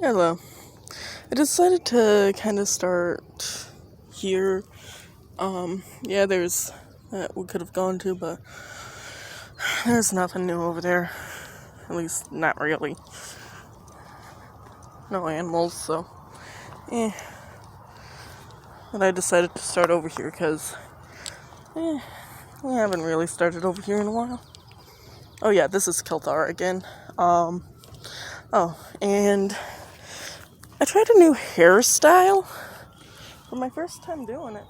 Hello. I decided to kind of start here. Yeah, there's that we could have gone to, but there's nothing new over there. At least, not really. No animals, so. Eh. But I decided to start over here because we haven't really started over here in a while. Oh, yeah, this is Kelthar again. And I tried a new hairstyle for my first time doing it.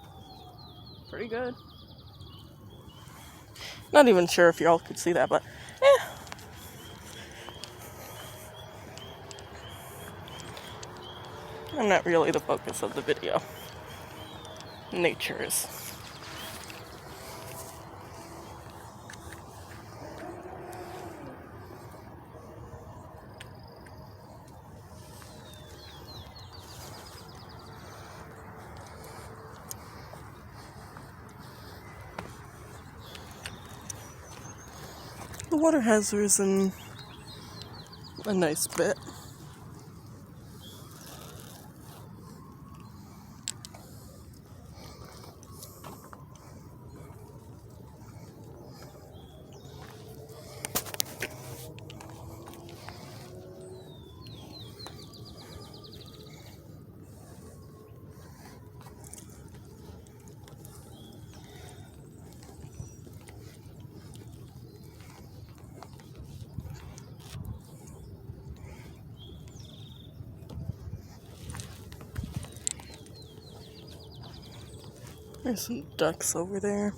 Pretty good. Not even sure if y'all could see that, but I'm not really the focus of the video. Nature is. The water has risen a nice bit. There's some ducks over there.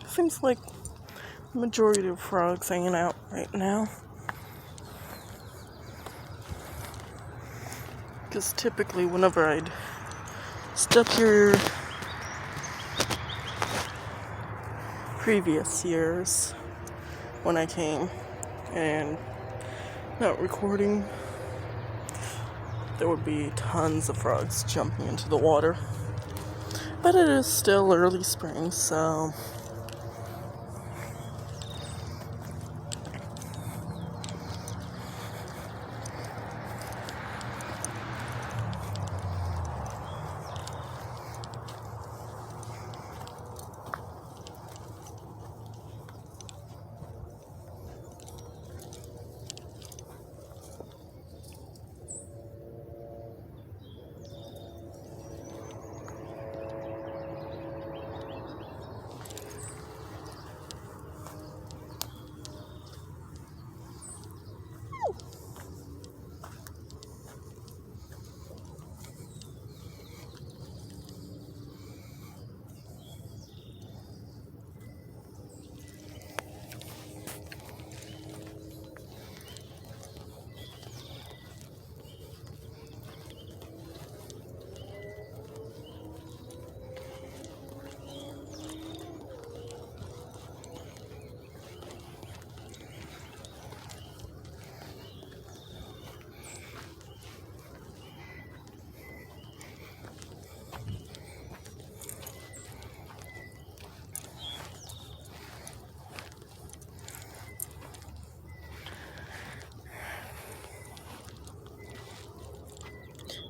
Seems like the majority of frogs hanging out right now. Because typically whenever I'd step here previous years when I came and not recording, there would be tons of frogs jumping into the water. But it is still early spring, so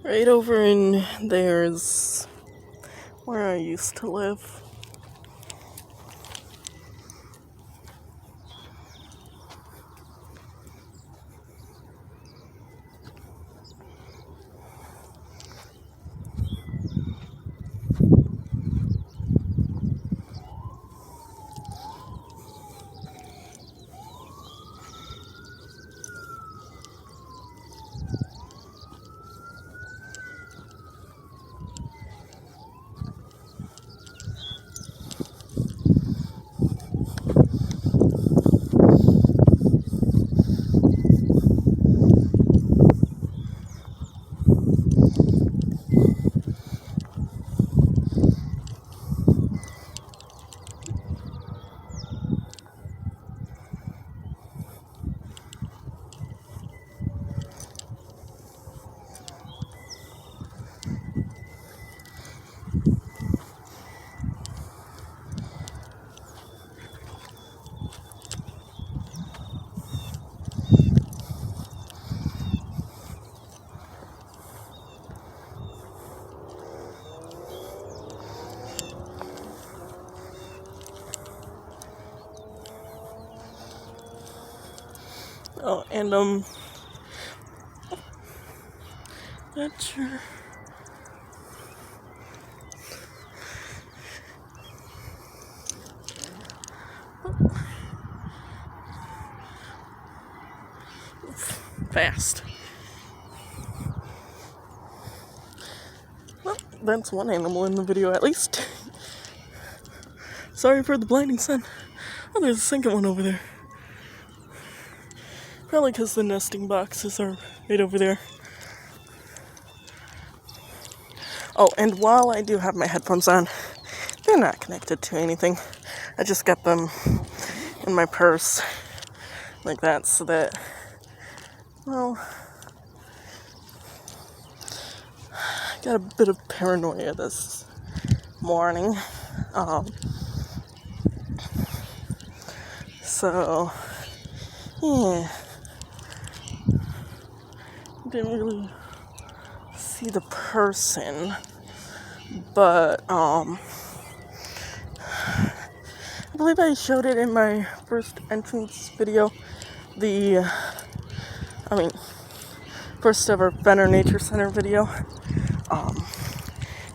right over in there is where I used to live. Oh, and not sure. Fast. Well, that's one animal in the video at least. Sorry for the blinding sun. Oh, there's a second one over there. Probably because the nesting boxes are right over there. Oh, and while I do have my headphones on, they're not connected to anything. I just got them in my purse like that so that, well, I got a bit of paranoia this morning. So, yeah. Didn't really see the person, but I believe I showed it in my first entrance video. First ever Fenner Nature Center video.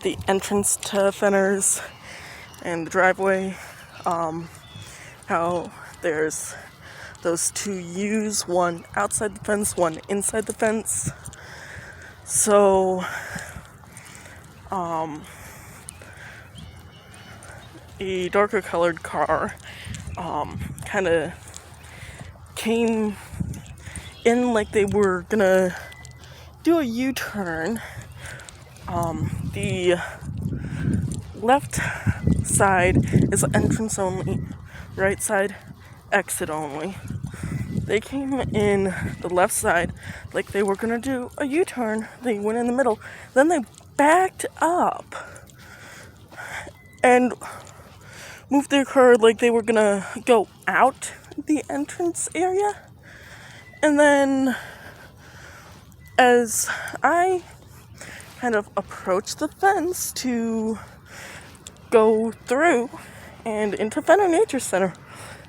The entrance to Fenner's and the driveway. How there's those two U's, one outside the fence, one inside the fence. So, a darker colored car kind of came in like they were gonna do a U-turn. The left side is entrance only, right side exit only. They came in the left side like they were gonna do a U-turn. They went in the middle, then they backed up and moved their car like they were gonna go out the entrance area. And then as I kind of approached the fence to go through and into Fenner Nature Center,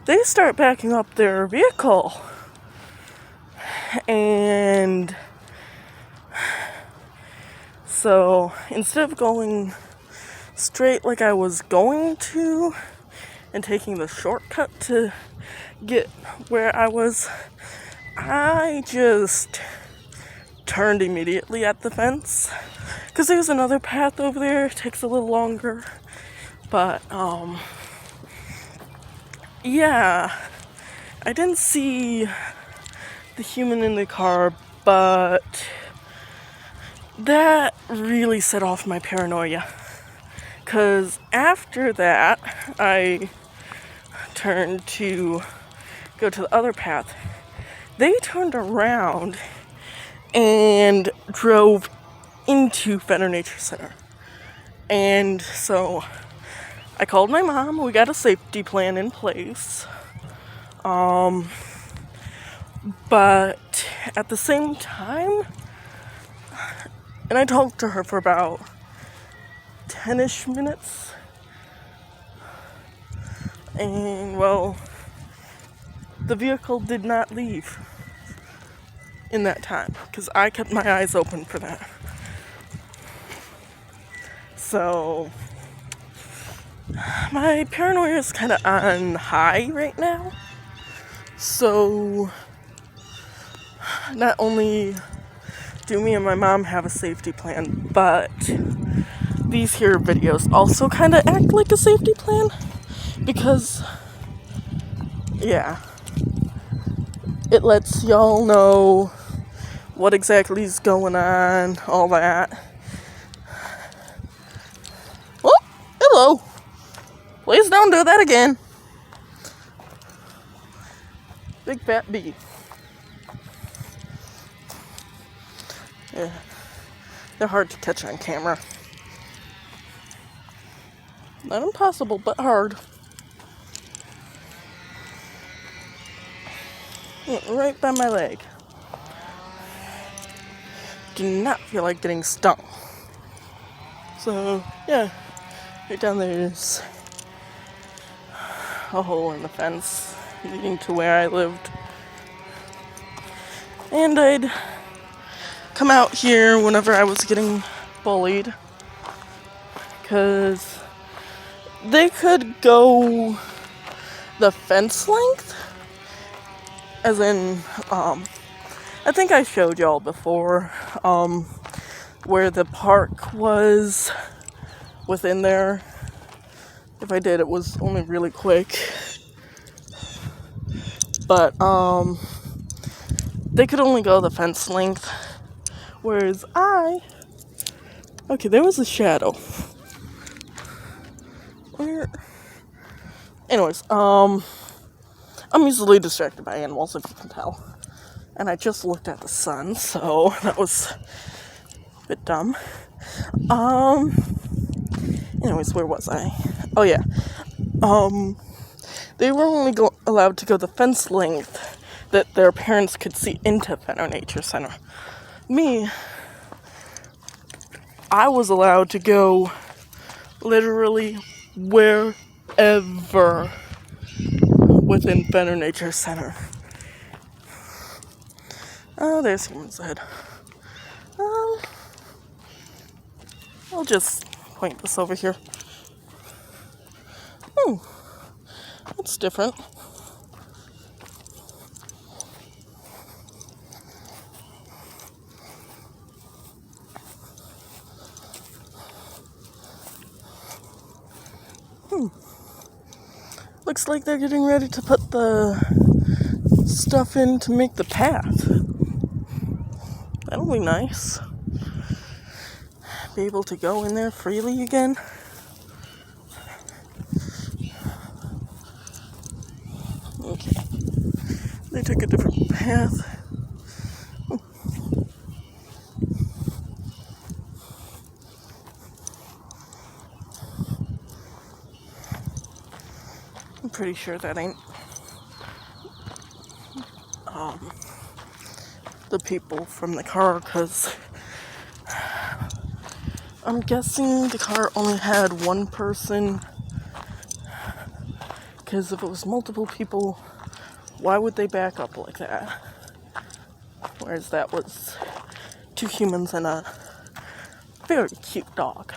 they start backing up their vehicle. And so instead of going straight like I was going to and taking the shortcut to get where I was, I just turned immediately at the fence because there's another path over there. It takes a little longer, but yeah, I didn't see the human in the car, but that really set off my paranoia, because after that I turned to go to the other path. They turned around and drove into Fenner Nature Center. And so I called my mom. We got a safety plan in place. But at the same time, and I talked to her for about 10-ish minutes. And, well, the vehicle did not leave in that time because I kept my eyes open for that. So my paranoia is kind of on high right now. So not only do me and my mom have a safety plan, but these here videos also kind of act like a safety plan, because yeah, it lets y'all know what exactly is going on, all that. Oh, hello. Please don't do that again. Big fat bee. Yeah, they're hard to catch on camera. Not impossible, but hard. Right by my leg. Do not feel like getting stung. So, yeah, right down there is a hole in the fence leading to where I lived. And I'd come out here whenever I was getting bullied, because they could go the fence length, as in, I think I showed y'all before, where the park was within there. If I did, it was only really quick. But, they could only go the fence length, whereas okay, there was a shadow. Anyways, I'm easily distracted by animals, if you can tell. And I just looked at the sun, so that was a bit dumb. Anyways, where was I? Oh yeah. They were only allowed to go the fence length that their parents could see into Fenner Nature Center. Me, I was allowed to go literally wherever within Fenner Nature Center. Oh, there's someone's head. I'll just point this over here. Oh, that's different. Looks like they're getting ready to put the stuff in to make the path. That'll be nice. Be able to go in there freely again. Okay. They took a different path. I'm pretty sure that ain't the people from the car, because I'm guessing the car only had one person, because if it was multiple people, why would they back up like that? Whereas that was 2 humans and a very cute dog.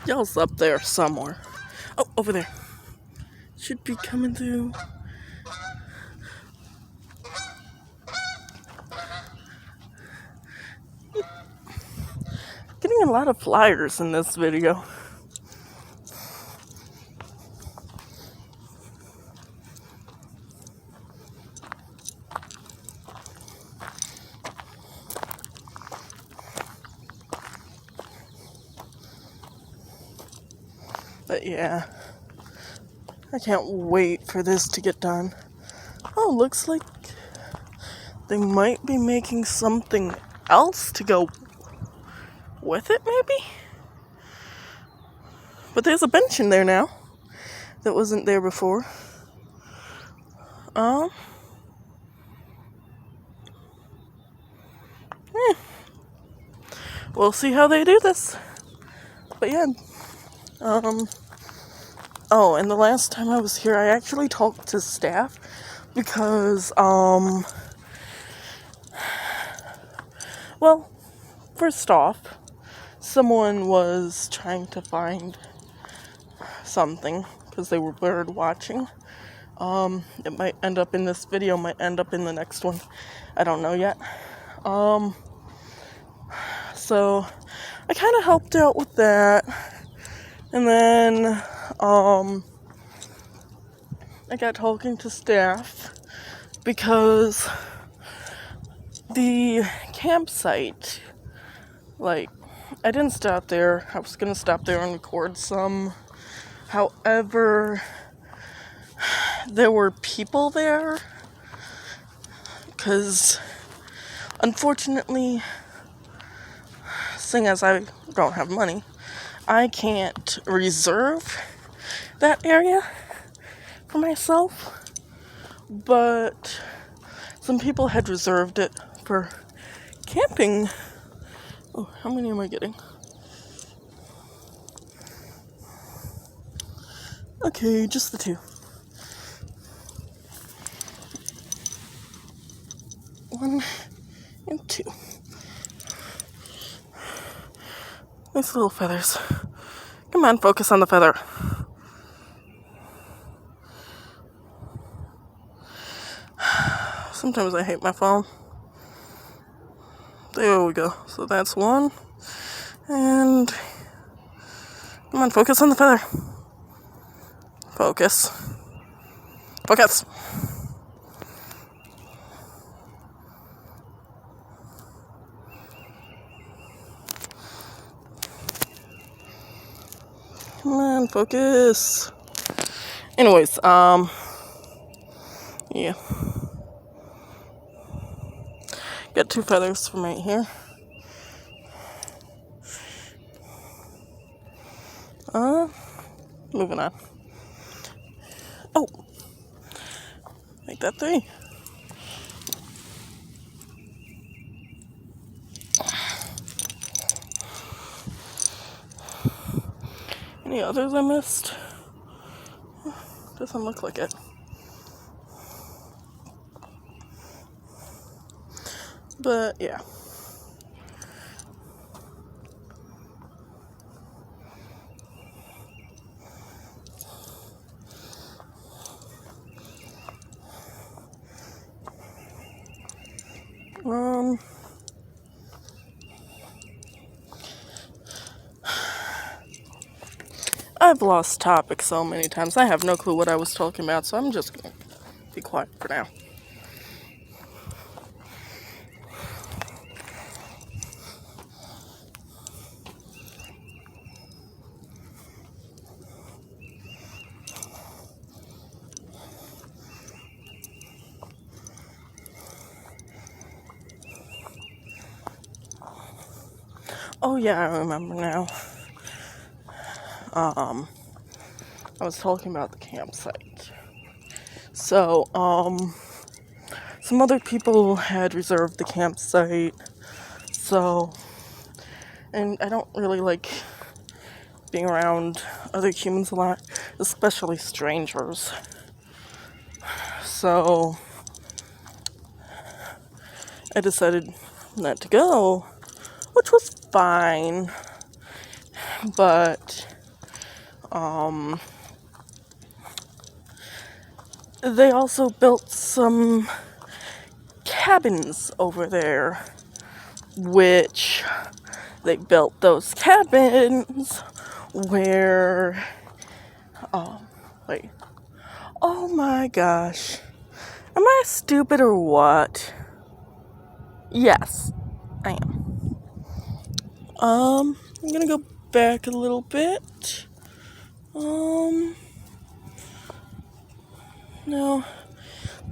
Y'all's up there somewhere. Oh, over there. Should be coming through. Getting a lot of flyers in this video. But yeah, I can't wait for this to get done. Oh, looks like they might be making something else to go with it, maybe? But there's a bench in there now that wasn't there before. We'll see how they do this. But yeah, oh, and the last time I was here, I actually talked to staff because, well, first off, someone was trying to find something because they were bird watching. It might end up in this video, might end up in the next one. I don't know yet. So I kind of helped out with that. And then, I got talking to staff because the campsite, like, I didn't stop there. I was going to stop there and record some. However, there were people there because, unfortunately, seeing as I don't have money, I can't reserve that area for myself, but some people had reserved it for camping. Oh, how many am I getting? Okay, just the 2. 1 and 2. Nice little feathers. Come on, focus on the feather. Sometimes I hate my phone. There we go. So that's 1. And come on, focus on the feather. Focus. Focus. Come on, focus. Anyways, yeah. Got 2 feathers from right here. Moving on. Oh, make that 3. Any others I missed? Doesn't look like it. But yeah. I've lost topic so many times. I have no clue what I was talking about, so I'm just gonna be quiet for now. Oh yeah, I remember now. I was talking about the campsite. So, some other people had reserved the campsite. So, and I don't really like being around other humans a lot, especially strangers. So, I decided not to go, which was fine. But, they also built some cabins over there, which they built those cabins where, wait, oh my gosh, am I stupid or what? Yes, I am. I'm gonna go back a little bit. No,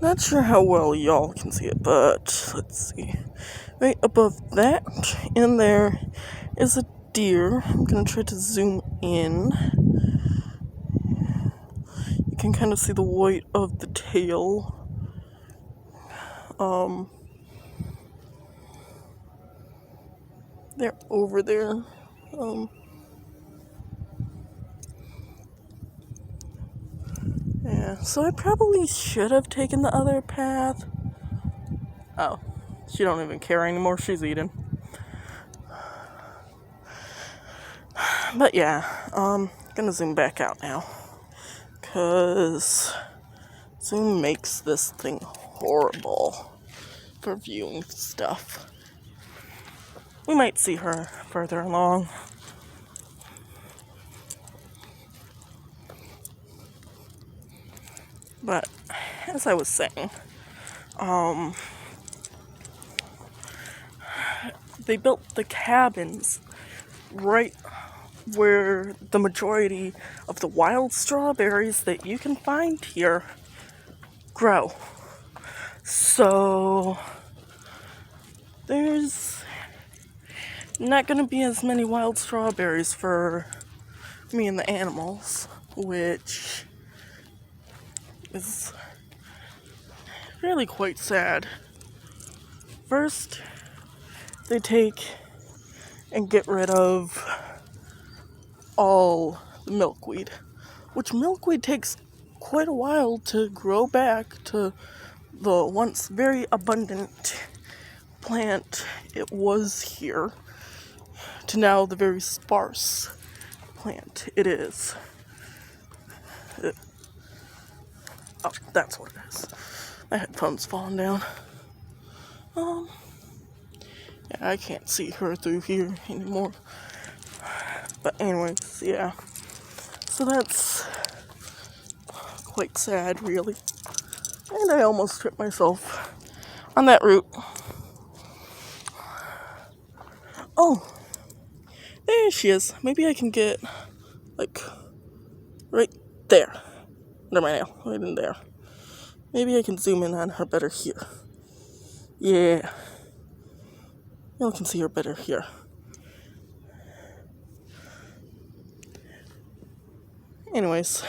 not sure how well y'all can see it, but let's see. Right above that, in there is a deer. I'm gonna try to zoom in. You can kind of see the white of the tail. They're over there. Yeah, so I probably should have taken the other path. Oh, she don't even care anymore. She's eating. But yeah, gonna zoom back out now, cause Zoom makes this thing horrible for viewing stuff. We might see her further along. But as I was saying, they built the cabins right where the majority of the wild strawberries that you can find here grow. So there's not going to be as many wild strawberries for me and the animals. which is really quite sad. First, they take and get rid of all the milkweed, which milkweed takes quite a while to grow back to the once very abundant plant it was here, to now the very sparse plant it is. Oh, that's what it is. My headphone's falling down. Yeah, I can't see her through here anymore. But anyways, yeah. So that's quite sad, really. And I almost tripped myself on that route. Oh, there she is. Maybe I can get, like, right there. Under my nail, right in there. Maybe I can zoom in on her better here. Yeah. You can see her better here. Anyways.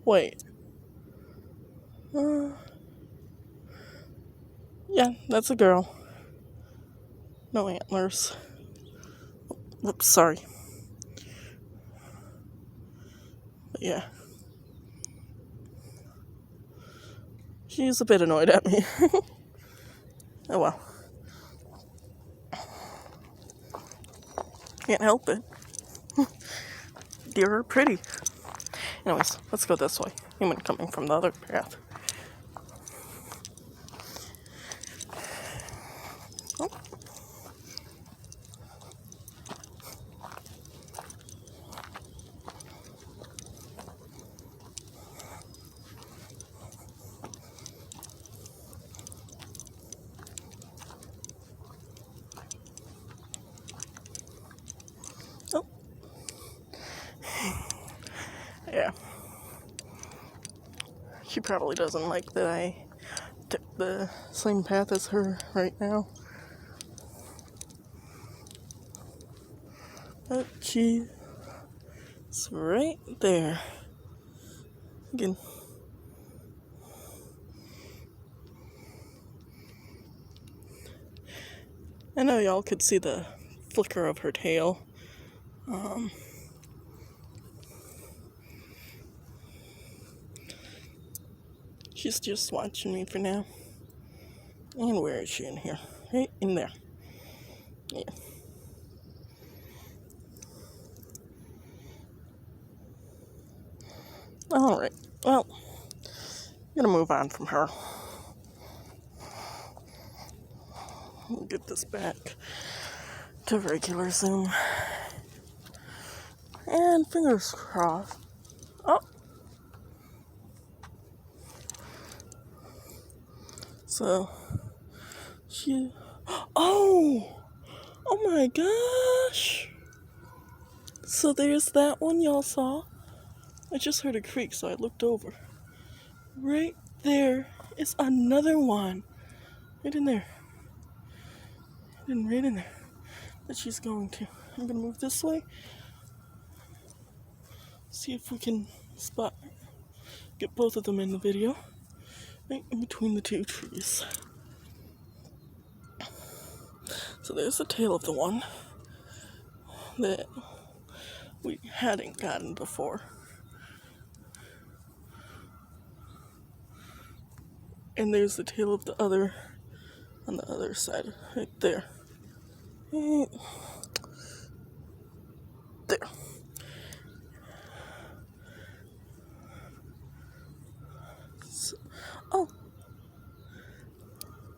Wait. Yeah, that's a girl. No antlers. Whoops, sorry. But yeah. She's a bit annoyed at me. Oh well. Can't help it. Deer are pretty. Anyways, let's go this way. Human coming from the other path. Oh. Oh. Yeah. She probably doesn't like that I took the same path as her right now. But she's right there. Again. I know y'all could see the flicker of her tail. She's just watching me for now. And where is she in here? Right in there. Yeah. Alright, well, I'm gonna move on from her. Get this back to regular zoom. And fingers crossed. Oh! So, she... Oh! Oh my gosh! So there's that one y'all saw. I just heard a creak, so I looked over. Right there is another one. Right in there. Right in there. That she's going to. I'm gonna move this way. See if we can get both of them in the video. Right in between the two trees. So there's the tail of the one that we hadn't gotten before. And there's the tail of the other on the other side, right there. Right there. So, oh.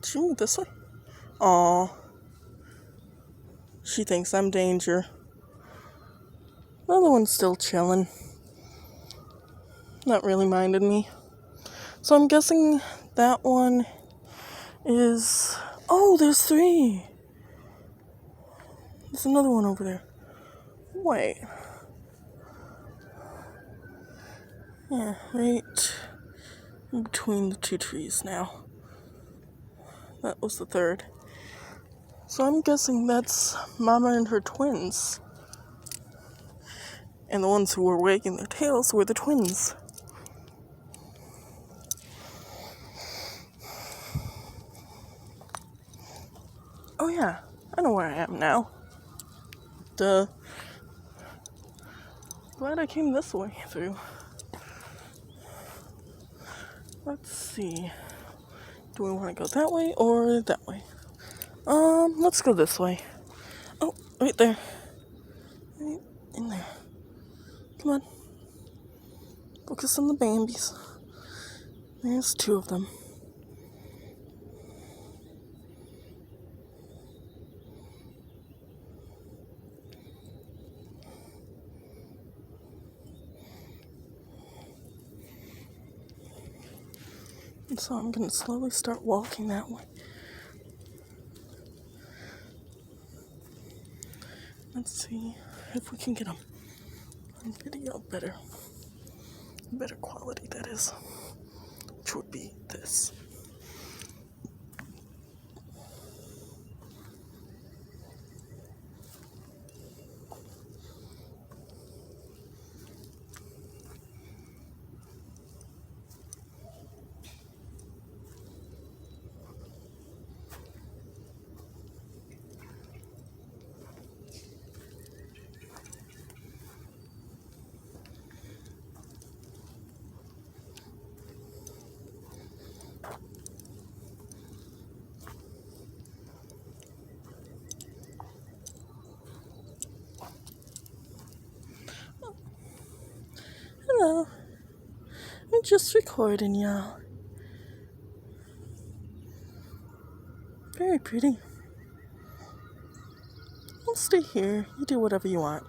Did she move this way? Aw. She thinks I'm danger. Another one's still chilling. Not really minding me. So I'm guessing that one is... Oh, there's 3. There's another one over there. Wait. Yeah, right in between the 2 trees now. That was the 3rd. So I'm guessing that's Mama and her twins. And the ones who were wagging their tails were the twins. Oh yeah, I know where I am now. Duh. Glad I came this way through. Let's see. Do we want to go that way or that way? Let's go this way. Oh, right there. Right in there. Come on. Focus on the Bambis. There's 2 of them. And so I'm going to slowly start walking that way. Let's see if we can get them on video better quality, that is, which would be this. Hello. I'm just recording, y'all. Very pretty. I'll stay here. You do whatever you want.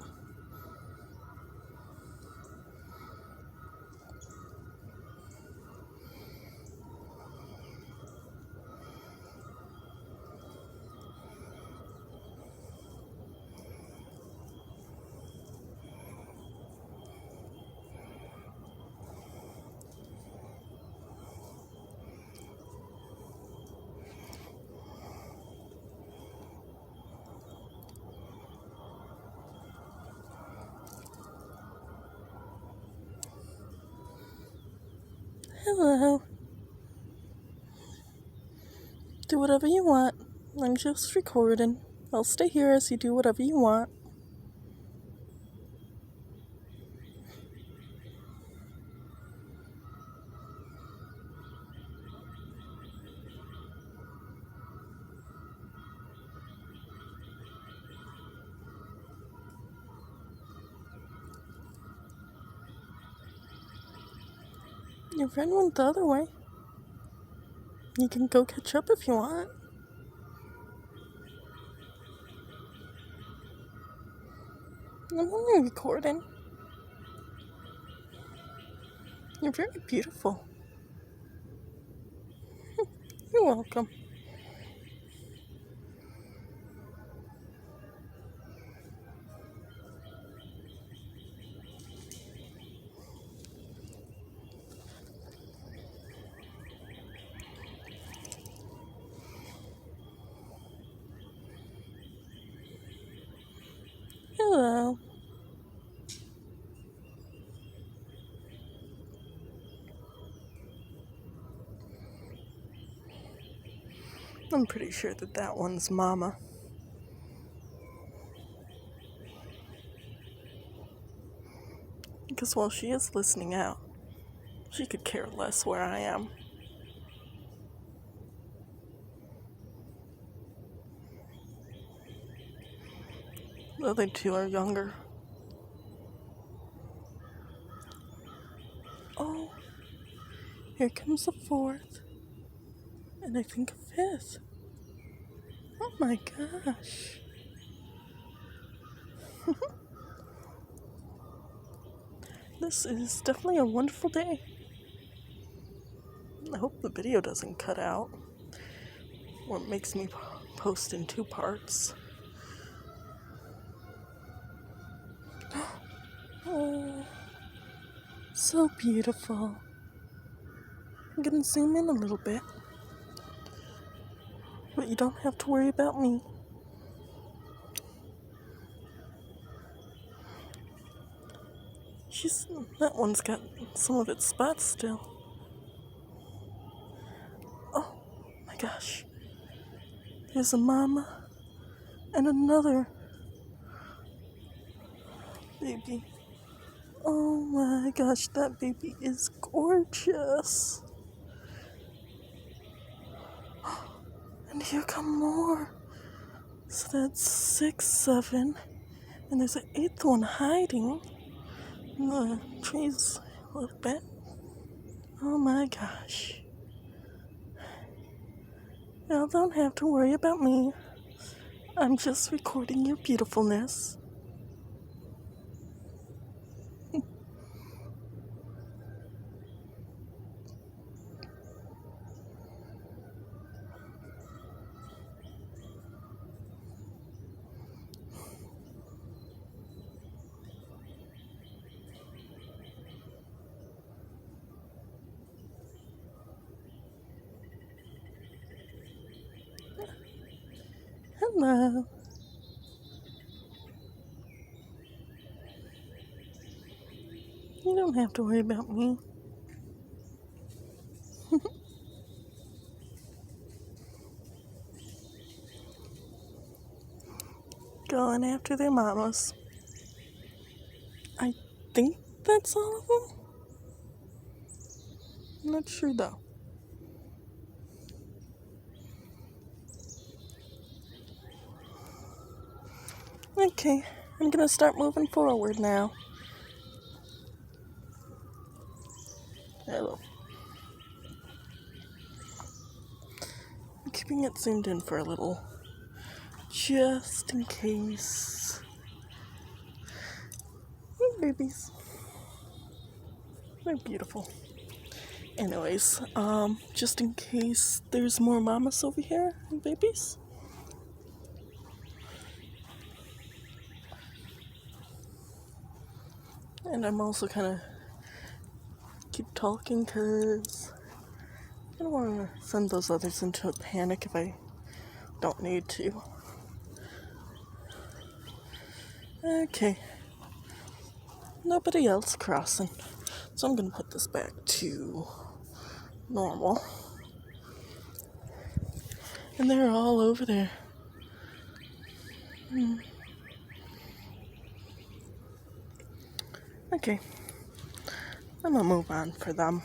Hello. Do whatever you want. I'm just recording. I'll stay here as you do whatever you want. Your friend went the other way. You can go catch up if you want. I'm only recording. You're very beautiful. You're welcome. Hello. I'm pretty sure that one's Mama. Because while she is listening out, she could care less where I am. The other 2 are younger. Oh, here comes the 4th. And I think a 5th. Oh my gosh. This is definitely a wonderful day. I hope the video doesn't cut out, or it makes me post in 2 parts. Oh, so beautiful. I'm gonna zoom in a little bit, but you don't have to worry about me. That one's got some of its spots still. Oh my gosh. There's a mama and another baby. Oh my gosh, that baby is gorgeous. And here come more. So that's 6, 7, and there's an 8th one hiding in the trees a little bit. Oh my gosh. Y'all don't have to worry about me. I'm just recording your beautifulness. Hello. You don't have to worry about me. Going after their mamas. I think that's all of them. I'm not sure though. Okay, I'm gonna start moving forward now. Hello. I'm keeping it zoomed in for a little, just in case. Babies. They're beautiful. Anyways, just in case there's more mamas over here and babies. And I'm also kind of keep talking because I don't want to send those others into a panic if I don't need to. Okay. Nobody else crossing. So I'm going to put this back to normal. And they're all over there. Okay. I'm going to move on for them.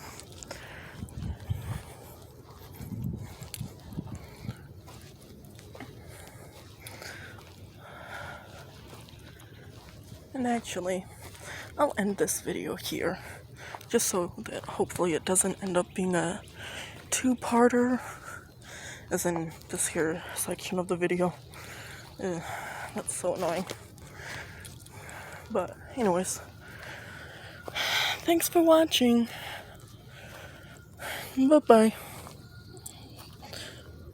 And actually, I'll end this video here, just so that hopefully it doesn't end up being a two-parter, as in this here section of the video. That's so annoying. But anyways, thanks for watching. Bye-bye.